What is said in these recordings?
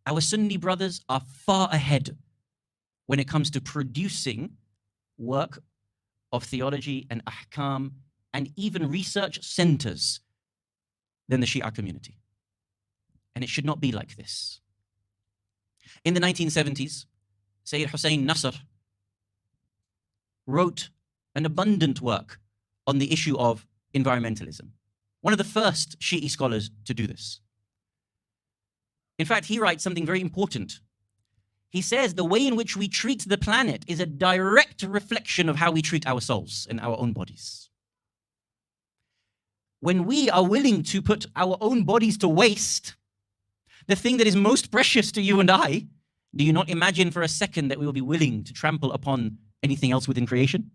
Our Sunni brothers are far ahead when it comes to producing work of theology and ahkam and even research centers than the Shia community. And it should not be like this. In the 1970s, Sayyid Hussein Nasr wrote an abundant work on the issue of environmentalism. One of the first Shi'i scholars to do this. In fact, he writes something very important. He says the way in which we treat the planet is a direct reflection of how we treat our souls and our own bodies. When we are willing to put our own bodies to waste, the thing that is most precious to you and I, do you not imagine for a second that we will be willing to trample upon anything else within creation?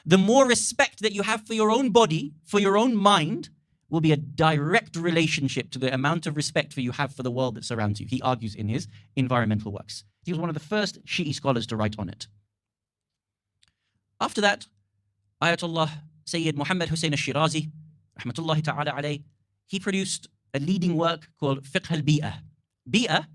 The more respect that you have for your own body, for your own mind, will be a direct relationship to the amount of respect you have for the world that surrounds you. He argues in his environmental works. He was one of the first Shi'i scholars to write on it. After that, Ayatollah Sayyid Muhammad Hussein al-Shirazi, rahmatullahi ta'ala alayh, he produced a leading work called Fiqh al-Bi'ah. Bi'ah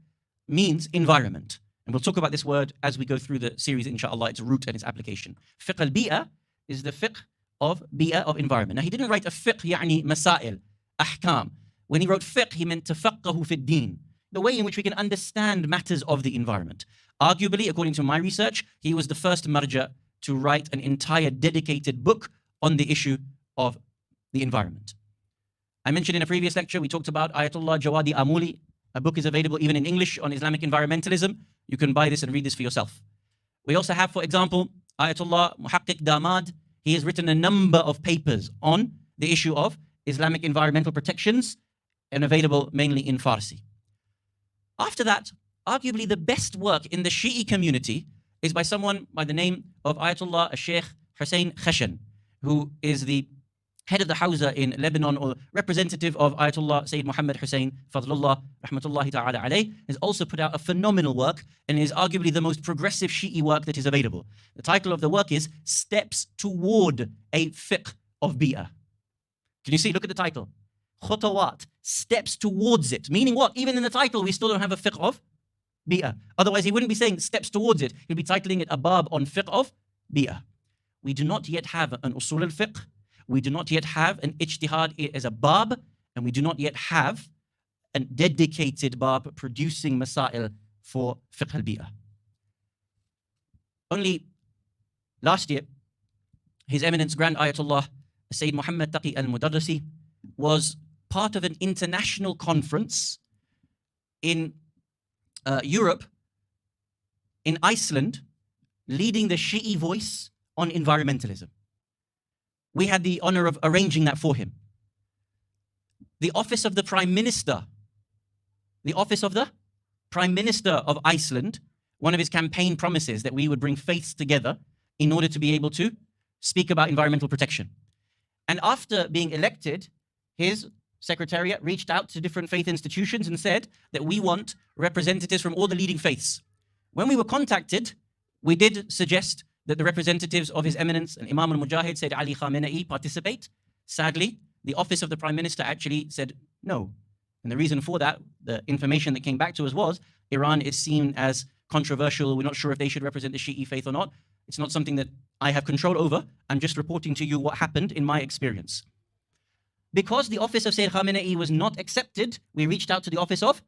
means environment. And we'll talk about this word as we go through the series, inshallah, its root and its application. Fiqh al-Bi'ah is the fiqh of bi'ah, of environment. Now, he didn't write a fiqh, يعني masail, ahkam. When he wrote fiqh, he meant tafaqahu fi din, the way in which we can understand matters of the environment. Arguably, according to my research, he was the first marja to write an entire dedicated book on the issue of the environment. I mentioned in a previous lecture, we talked about Ayatollah Jawadi Amuli. A book is available even in English on Islamic environmentalism. You can buy this and read this for yourself. We also have, for example, Ayatollah Muhaqqiq Damad. He has written a number of papers on the issue of Islamic environmental protections and available mainly in Farsi. After that, arguably the best work in the Shi'i community is by someone by the name of Ayatollah Sheikh Hussein Khashan, who is the head of the Hawza in Lebanon, or representative of Ayatollah Sayyid Muhammad Hussein Fadlullah, rahmatullahi ta'ala alayh, has also put out a phenomenal work and is arguably the most progressive Shi'i work that is available. The title of the work is Steps Toward a Fiqh of Bi'ah. Can you see? Look at the title. Khutawat, steps towards it. Meaning what? Even in the title, we still don't have a fiqh of Bi'ah. Otherwise, he wouldn't be saying steps towards it. He'd be titling it a bab on fiqh of Bi'ah. We do not yet have an usul al-fiqh. We do not yet have an ijtihad as a bab, and we do not yet have a dedicated bab producing masail for fiqh al-bi'ah. Only last year, His Eminence Grand Ayatollah Sayyid Muhammad Taqi al-Mudarrisi was part of an international conference in Europe, in Iceland, leading the Shi'i voice on environmentalism. We had the honor of arranging that for him. The office of the Prime Minister, of Iceland, one of his campaign promises that we would bring faiths together in order to be able to speak about environmental protection. And after being elected, his secretariat reached out to different faith institutions and said that we want representatives from all the leading faiths. When we were contacted, we did suggest that the representatives of His Eminence and Imam al-Mujahid, Sayyid Ali Khamenei, participate. Sadly, the office of the Prime Minister actually said no. And the reason for that, the information that came back to us was, Iran is seen as controversial. We're not sure if they should represent the Shi'i faith or not. It's not something that I have control over. I'm just reporting to you what happened in my experience. Because the office of Sayyid Khamenei was not accepted, we reached out to the office of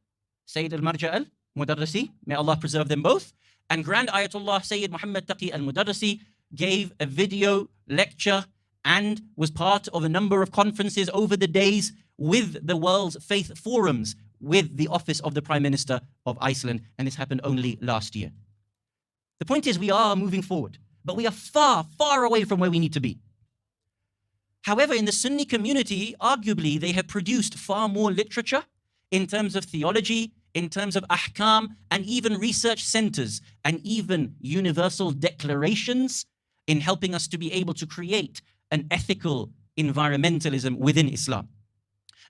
Sayyid al-Marja al-Mudarrisi, may Allah preserve them both, and Grand Ayatollah Sayyid Muhammad Taqi al-Mudarrisi gave a video lecture and was part of a number of conferences over the days with the world's faith forums with the office of the Prime Minister of Iceland, and this happened only last year. The point is, we are moving forward, but we are far, far away from where we need to be. However, in the Sunni community, arguably, they have produced far more literature in terms of theology, in terms of ahkam, and even research centers, and even universal declarations in helping us to be able to create an ethical environmentalism within Islam.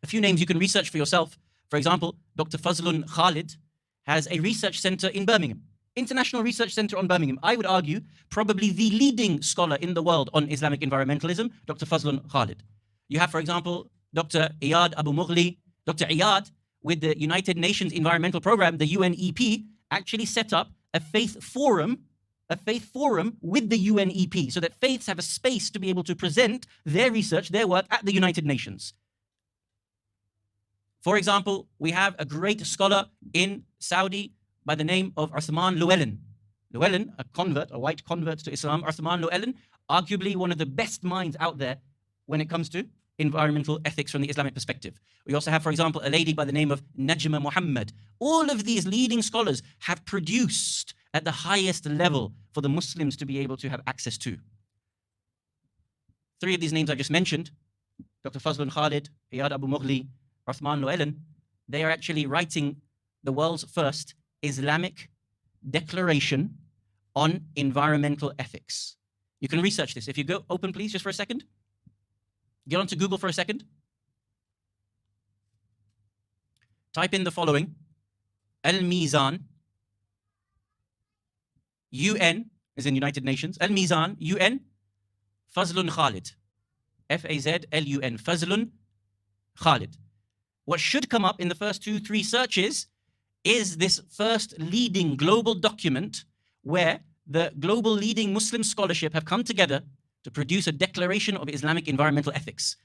A few names you can research for yourself. For example, Dr. Fazlun Khalid has a research center in Birmingham, International Research Center on Birmingham. I would argue probably the leading scholar in the world on Islamic environmentalism, Dr. Fazlun Khalid. You have, for example, Dr. Iyad Abu Mughli. Dr. Iyad with the United Nations Environmental Program, the UNEP, actually set up a faith forum with the UNEP, so that faiths have a space to be able to present their research, their work at the United Nations. For example, we have a great scholar in Saudi by the name of Uthman Llewellyn. Llewellyn, a convert, a white convert to Islam. Uthman Llewellyn, arguably one of the best minds out there when it comes to environmental ethics from the Islamic perspective. We also have, for example, a lady by the name of Najma Muhammad. All of these leading scholars have produced at the highest level for the Muslims to be able to have access to. Three of these names I just mentioned, Dr. Fazlun Khalid, Iyad Abu Mughli, Uthman Llewellyn, they are actually writing the world's first Islamic declaration on environmental ethics. You can research this. If you go open, please, just for a second. Get onto Google for a second. Type in the following: Al-Mizan, UN, is in United Nations, Al-Mizan, UN, Fazlun Khalid, F-A-Z-L-U-N, Fazlun Khalid. What should come up in the first 2-3 searches is this first leading global document where the global leading Muslim scholarship have come together to produce a declaration of Islamic environmental ethics.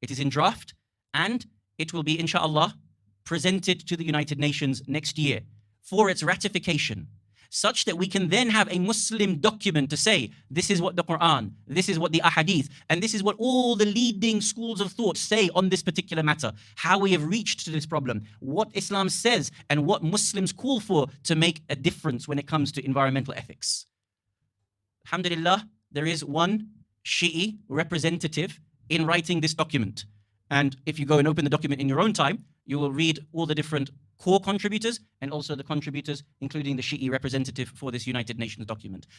It is in draft and it will be, inshallah, presented to the United Nations next year for its ratification, such that we can then have a Muslim document to say, this is what the Quran, this is what the Ahadith, and this is what all the leading schools of thought say on this particular matter, how we have reached to this problem, what Islam says, and what Muslims call for to make a difference when it comes to environmental ethics. Alhamdulillah, there is one Shi'i representative in writing this document. And if you go and open the document in your own time, you will read all the different core contributors and also the contributors, including the Shi'i representative for this United Nations document.